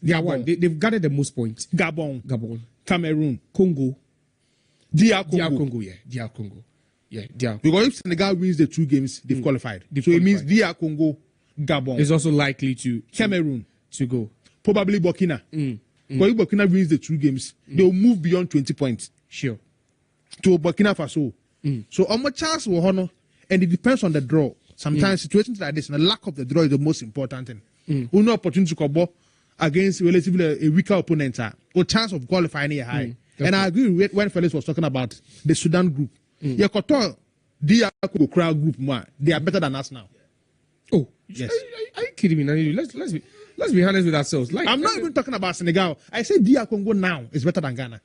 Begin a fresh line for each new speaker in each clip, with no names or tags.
They are one. They've gathered the most points.
Gabon, Cameroon,
Congo,
DR Congo.
DR Congo. Yeah, DR.
Because if Senegal wins the 2 games, they've qualified. So it means DR Congo, Gabon
is also likely to
Cameroon
to go.
Probably Burkina. But if Burkina wins the 2 games, they'll move beyond 20 points.
Sure.
To Burkina Faso. So how much chance will honor, and it depends on the draw. Sometimes situations like this, and the lack of the draw is the most important thing. No opportunity to go against relatively a weaker opponent, or chance of qualifying here high. And I agree with when Felix was talking about the Sudan group. Yakoto, DR crowd group, they are better than us now.
Oh, yes. Are you kidding me? Let's be honest with ourselves. Like,
I'm not even talking about Senegal. I say DR Congo now is better than Ghana.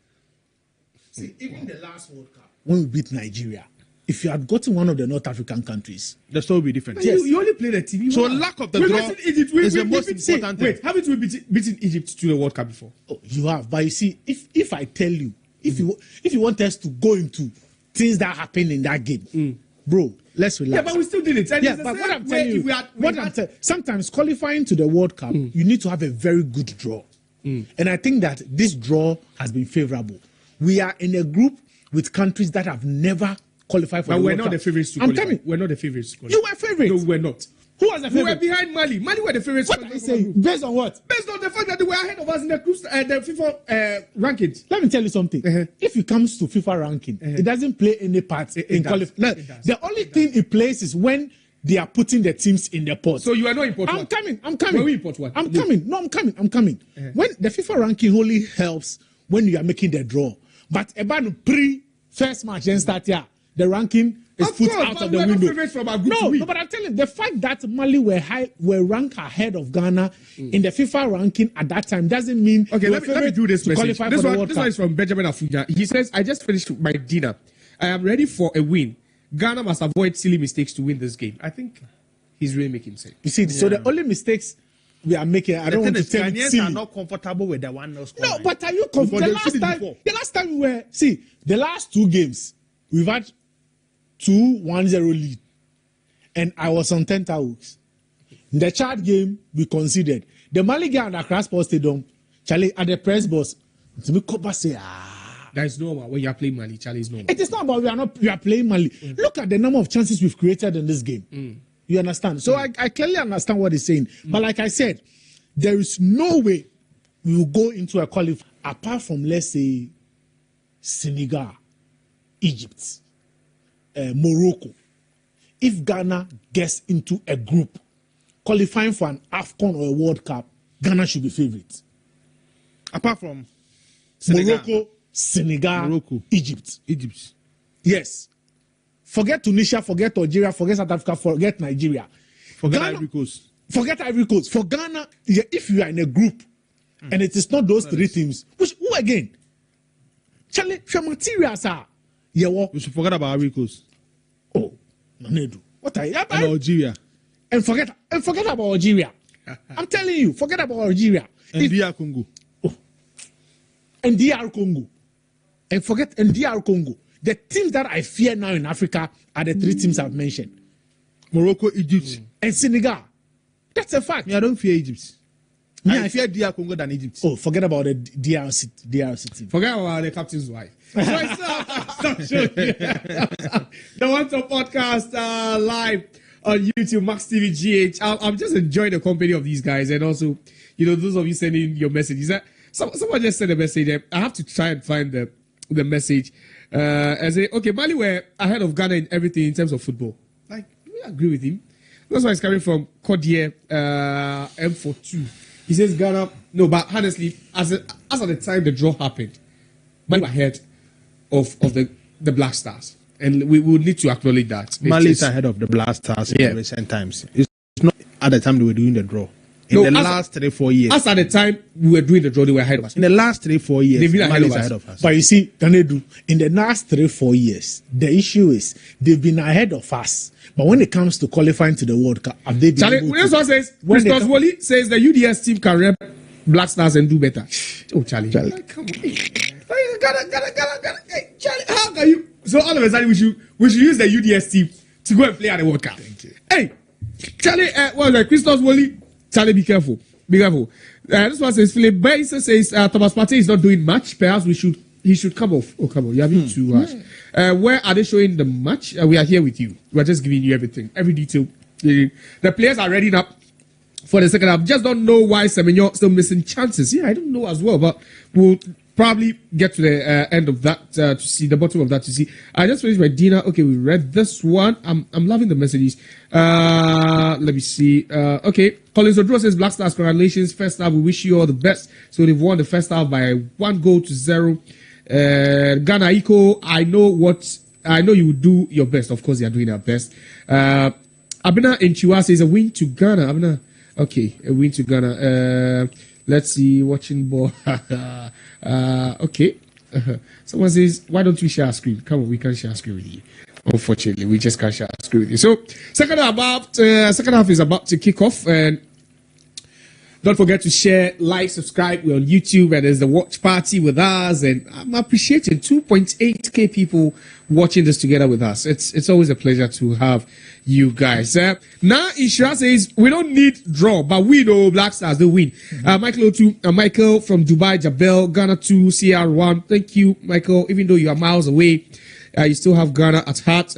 See, even the last World Cup, when we beat Nigeria, if you had gotten one of the North African countries,
the story would be different.
Yes. You only play the TV.
So lack of the draw is the most important thing.
Wait, haven't we beaten Egypt to the World Cup before?
Oh, you have. But you see, if I tell you, if you want us to go into things that happened in that game, bro, let's relax.
Yeah, but we still did it. And
yeah, but what I'm telling you, sometimes qualifying to the World Cup, you need to have a very good draw. And I think that this draw has been favorable. We are in a group with countries that have never qualified for the World Cup.
But we're not the favorites to qualify. We're not the favorites to qualify.
You were favorites.
No, we're not.
Who was the favorite?
We were behind Mali. Mali were the favorites.
What are you saying? Based on what?
Based on the fact that they were ahead of us in the FIFA rankings.
Let me tell you something. If it comes to FIFA ranking, it doesn't play any part in qualifying. The only thing it plays is when they are putting the teams in the pot.
So you are not important.
I'm coming.
We import one.
I'm coming. No, I'm coming. When the FIFA ranking only helps when you are making the draw. But about first match then start here, the ranking is put out of the window. No, but I'm telling you, the fact that Mali were ranked ahead of Ghana in the FIFA ranking at that time doesn't mean
let me do this message. This one
is
from Benjamin Afuja. He says, I just finished my dinner. I am ready for a win. Ghana must avoid silly mistakes to win this game. I think he's really making sense.
You see, so the only mistakes we are making, I don't want to tell you, silly.
Are not comfortable with the 1-0 score.
No, but are you comfortable? The last time we were, the last 2 games, we've had 2-1-0 lead. And I was on 10 hooks. In the Chad game, we conceded. The Mali game at Accra Sports Stadium, Charlie, at the press box,
that is normal. When you are playing Mali, Charlie, is normal.
It is not about we are playing Mali. Look at the number of chances we've created in this game. You understand? So I clearly understand what he's saying. But like I said, there is no way we will go into a qualifier apart from, let's say, Senegal, Egypt, Morocco. If Ghana gets into a group qualifying for an AFCON or a World Cup, Ghana should be favorites.
Apart from Senegal.
Morocco, Senegal, Egypt. Yes. Forget Tunisia, forget Algeria, forget South Africa, forget Nigeria.
Forget Ivory Coast.
Forget Ivory Coast. For Ghana, if you are in a group and it is not those 3 teams, who again? Charlie, your materials are.
You should forget about Ivory Coast.
Oh, Nanedu. What are you?
And Algeria.
And forget about Algeria. I'm telling you, forget about Algeria.
And DR Congo.
Oh. And DR Congo. And DR Congo. The teams that I fear now in Africa are the 3 teams I've mentioned.
Morocco, Egypt.
And Senegal. That's a fact.
I don't fear Egypt. I fear DR Congo than Egypt.
Oh, forget about the DRC team.
Forget about the captain's wife. So stop showing the One Top Podcast live on YouTube, Max TV GH. I'm just enjoying the company of these guys, and also, those of you sending your messages. Someone just sent a message. I have to try and find the message. I say, okay, Mali were ahead of Ghana in everything in terms of football. Like, we agree with him. That's why it's coming from Codier M42. He says Ghana. No, but honestly, as at the time the draw happened, Mali were ahead of the Black Stars, and we would need to acknowledge that.
Mali is ahead of the Black Stars in recent times. It's not at the time they were doing the draw. In the last 3-4 years.
As at the time we were doing the draw, they were ahead of us.
In the last 3-4 years,
they've been
ahead of us.
But you see, Kanedu, in the last 3-4 years, the issue is they've been ahead of us. But when it comes to qualifying to the World Cup, have they been
able to? One says, Christos Woli says the UDS team can rep Black Stars and do better. Oh, Charlie. Like, come on. Hey, Charlie, how can you? So all of a sudden, we should use the UDS team to go and play at the World Cup. Hey, Charlie, Christos Woli, Charlie, be careful. Be careful. This one says Philip Baser says Thomas Partey is not doing much. Perhaps he should come off. Oh, come on, you have been too harsh. Where are they showing the match? We are here with you. We are just giving you everything, every detail. The players are ready up for the second half. Just don't know why Semenyo still missing chances. Yeah, I don't know as well, but we'll probably get to the end of that to see the bottom of that to see. I just finished my dinner. Okay, we read this one. I'm loving the messages. Let me see. Okay, Collins Odro says Black Stars, congratulations. First half, we wish you all the best. So they've won the first half by 1-0. Ghana Iko, I know you will do your best. Of course, they are doing their best. Abena Nchiwa says a win to Ghana. Abena, okay, a win to Ghana. Let's see, watching ball. Okay. Someone says, why don't we share a screen? Come on, we can share a screen with you. Unfortunately, we just can't share a screen with you. So, second half is about to kick off, and don't forget to share, like, subscribe. We're on YouTube, and there's the watch party with us, and I'm appreciating 2.8k people watching this together with us. It's always a pleasure to have you guys. Now, Ishra says, we don't need draw, but we know Black Stars, they win. Michael O2, Michael from Dubai, Jabel, Ghana 2, CR1. Thank you, Michael. Even though you are miles away, you still have Ghana at heart.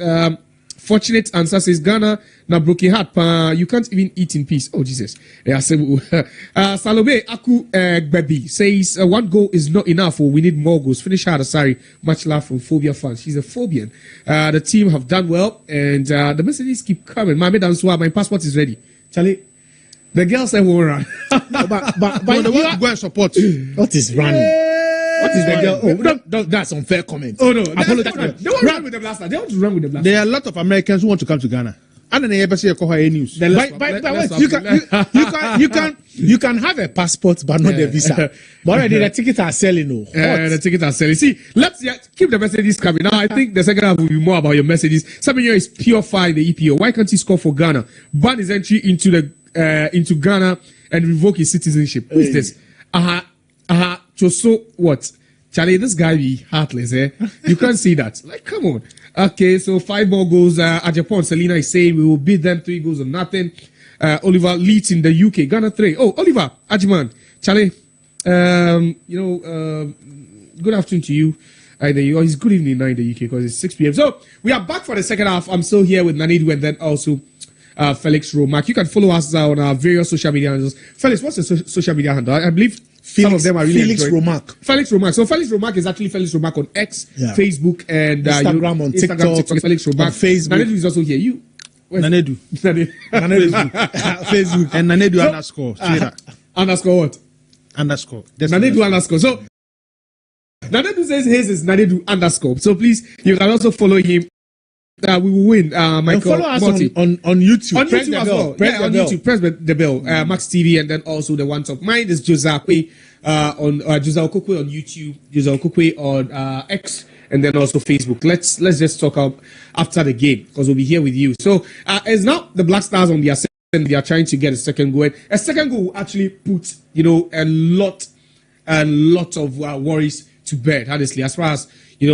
Fortunate answer says Ghana na broken heart you can't even eat in peace. Oh Jesus. Yeah, Salome Aku Baby says 1 goal is not enough. We need more goals. Finish hard. Sorry. Much love from Phobia fans. She's a Phobian. The team have done well, and the messages keep coming. My passport is ready. Charlie, the girl said we'll run.
but
they want to go and support.
What is running? What is the girl? Oh, that's unfair comment.
Oh no, they want to run with the blaster. They want to run with the blaster.
There are a lot of Americans who want to come to Ghana. And then they ever see a news.
You can have a passport but not the visa. But already the tickets are selling.
The tickets are selling. See, let's keep the messages coming. Now I think the second half will be more about your messages. Semenyo is pure fire in the EPO. Why can't he score for Ghana? Ban his entry into Ghana and revoke his citizenship. Who is this? So what? Charlie, this guy be heartless, eh? You can't see that. Like, come on. Okay, so 5 more goals. At Japan, Selena is saying we will beat them 3-0. Oliver leads in the UK. Ghana 3. Oh, Oliver, Ajman. Charlie, good afternoon to you. It's good evening now in the UK because it's 6 p.m. So we are back for the second half. I'm still here with Nanedu and then also Felix Romack. You can follow us on our various social media handles. Felix, what's the social media handle? I believe some of them are really
Felix Romack.
Felix Romack. So Felix Romack is actually Felix Romack on X, Facebook, and
Instagram, on TikTok.
Felix Romack.
On Facebook.
Nanedu is also here.
Nanedu.
Facebook.
And Nanedu underscore.
Underscore what?
Underscore.
Nanedu underscore. So Nanedu says his is Nanedu underscore. So please, you can also follow him. We will win. Michael,
and follow us on YouTube.
On YouTube as well. YouTube. Press the bell. Max TV, and then also the one top. Mine is Josakwe on Jose Okokwe on YouTube, Jose Okokwe on X, and then also Facebook. Let's just talk after the game because we'll be here with you. So it's now the Black Stars on their second. They are trying to get a second goal. A second goal will actually put a lot of worries to bed. Honestly, as far as the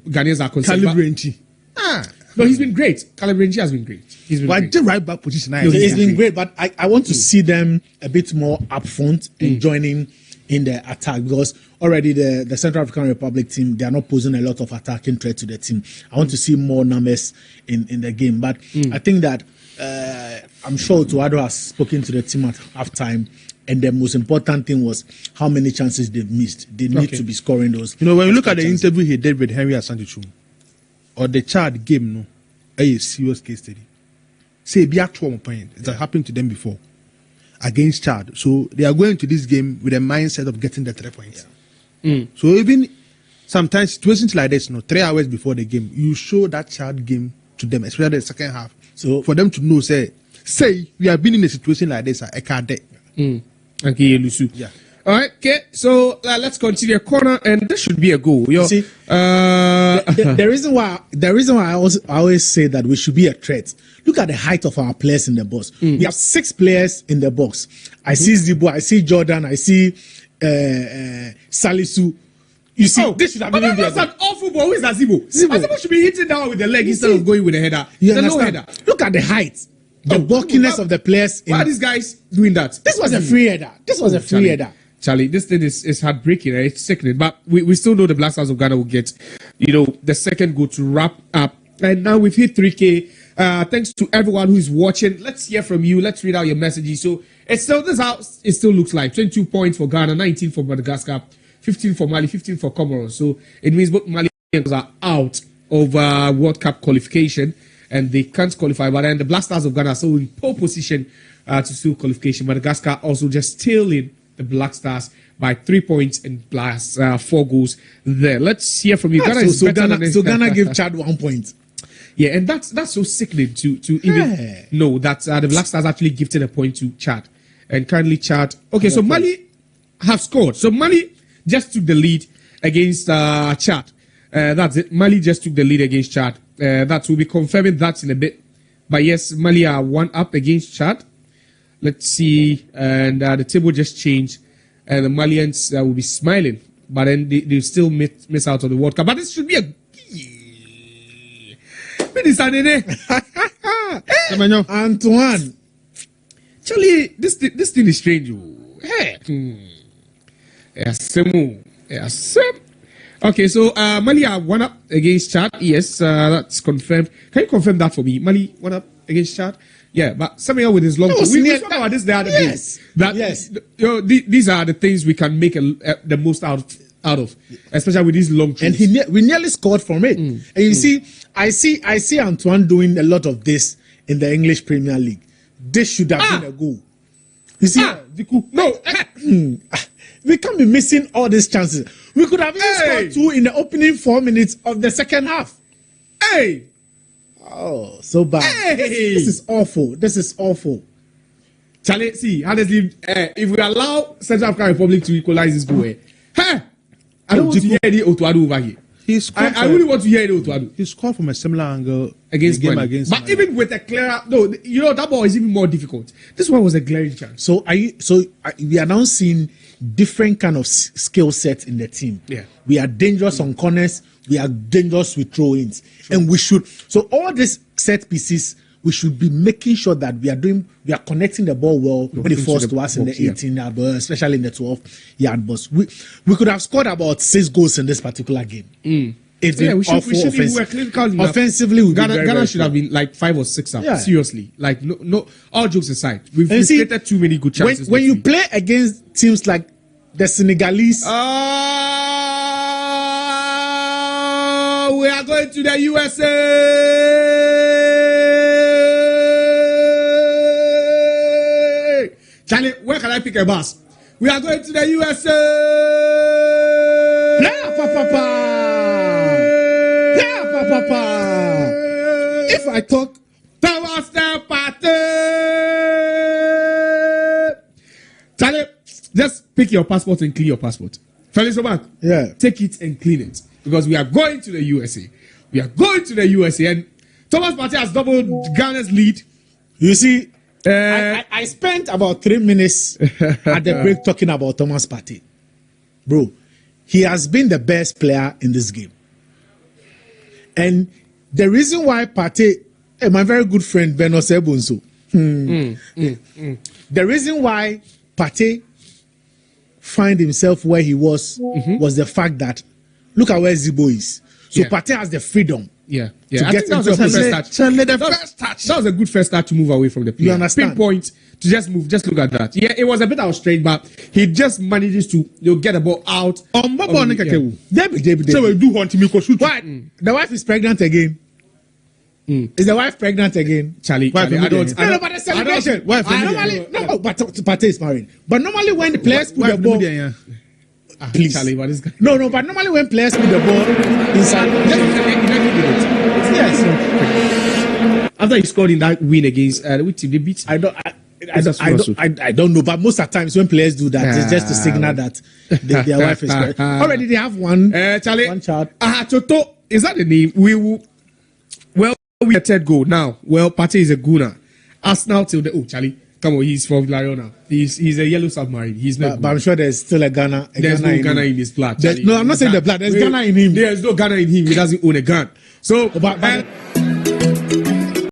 Ghanaians are concerned. No, he's been great. Calibrenji has been great. He's been great.
The right back position.
He's been great, but I want to see them a bit more upfront and joining in the attack because already the Central African Republic team, they are not posing a lot of attacking threat to the team. I want to see more numbers in the game, but I think that I'm sure Tuado has spoken to the team at halftime. And the most important thing was how many chances they've missed. They need to be scoring those.
When you look at the interview he did with Henry Asantichum, or the Chad game, a serious case study. Say, be at 1 point. It has happened to them before against Chad. So they are going to this game with a mindset of getting the 3 points. So even sometimes situations like this, 3 hours before the game, you show that Chad game to them, especially the second half. So for them to know, say we have been in a situation like this. I can't.
Okay, Lusu.
Yeah.
All right, okay, so let's continue a corner, and this should be a goal.
See, the reason why I always say that we should be a threat. Look at the height of our players in the box. We have 6 players in the box. I see Zibo, I see Jordan, I see Salisu. You see, this should have been
that's an awful ball. Who is that Zibo? Zibo should be hitting down with the leg instead of going with the header.
You understand? Look at the height. the bulkiness of the players.
Why are these guys doing that?
This was a free header. This was a free header.
Charlie, this thing is heartbreaking. Right? It's sickening. But we still know the Black Stars of Ghana will get, the second goal to wrap up. And now we've hit 3K. Thanks to everyone who is watching. Let's hear from you. Let's read out your messages. So it's still this how it still looks like. 22 points for Ghana, 19 for Madagascar, 15 for Mali, 15 for Comoros. So it means both Mali and Comoros are out of World Cup qualification and they can't qualify. But then the Black Stars of Ghana are still in pole position to still qualification. Madagascar also just tailing the Black Stars by 3 points and plus 4 goals there. Let's hear from you.
Ghana gave Chad 1 point.
Yeah, and that's so sickening to even know that the Black Stars actually gifted a point to Chad. And currently Chad... Okay, so Mali have scored. So Mali just took the lead against Chad. That's it. Mali just took the lead against Chad. That will be confirming that in a bit. But yes, Mali are 1 up against Chad. Let's see. And the table just changed. And the Malians will be smiling. But then they still miss out on the World Cup. But this should be a...
Antoine.
Charlie, this thing is strange. Hey. Yes. Okay, so Mali are 1 up against Chad. Yes, that's confirmed. Can you confirm that for me? Mali 1 up against Chad? Yeah, but somehow with his long... We spoke about this the other day.
Yes.
These are the things we can make the most out of, especially with these long trips.
And we nearly scored from it. And you see, I see Antoine doing a lot of this in the English Premier League. This should have been a goal. You see, we can't be missing all these chances. We could have even scored 2 in the opening 4 minutes of the second half. Oh, so bad. This is awful.
Charlie, see, honestly, if we allow Central African Republic to equalize this goal, I don't want to hear any Otuadu over here. I really want to hear any Otuadu.
He scored from a similar angle
against Mali. But
Mali.
Even with a clearer, that ball is even more difficult. This one was a glaring chance.
So we are now seeing different kind of skill sets in the team.
Yeah.
We are dangerous on corners. We are dangerous with throw-ins. Sure. And we should, so all these set pieces, we should be making sure that we are connecting the ball well when it falls to us in the 18-yard box, especially in the 12-yard box. We could have scored about 6 goals in this particular game. It's been awful offensively.
Ghana should have been like 5 or 6 up. Yeah. Seriously, like no. All jokes aside, we've created too many good chances.
When you play against teams like the Senegalese,
we are going to the USA. Charlie, where can I pick a bus? We are going to the USA.
If I talk
towards the party, Charlie, just pick your passport and clean your passport. Felix Obank, take it and clean it because we are going to the USA. We are going to the USA, and Thomas Partey has doubled Ghana's lead.
You see, I spent about 3 minutes at the break talking about Thomas Partey. Bro, he has been the best player in this game. And the reason why Partey, my very good friend Beno Sebunso, the reason why Partey find himself where he was was the fact that look at where Zibo is. So Partey has the freedom.
To get into the first touch. That was a good first start to move away from the player.
You understand?
Pinpoint to just move. Just look at that. Yeah, it was a bit out straight, but he just manages to get the ball out.
Debbie.
So we do want him to shoot.
What? The wife is pregnant again. Is the wife pregnant again?
Charlie,
but the celebration. But Partey is married. But normally when the players put the ball, please.
Charlie, what is going?
No. But normally when players put the ball inside, yes.
After he scored in that win against which team they beat?
I don't know. But most of the times when players do that, it's just to signal that their wife is pregnant. Already they have one.
Charlie,
one child.
Toto, is that the name? We a third goal now. Well, Partey is a gooner. Arsenal till the Charlie. Come on, he's from Lariona. He's a yellow submarine. He's not.
But I'm sure there's still a Ghana.
There's no Ghana in his blood.
No, I'm not saying the blood. There's Ghana in him.
There's no Ghana in him. He doesn't own a gun. So,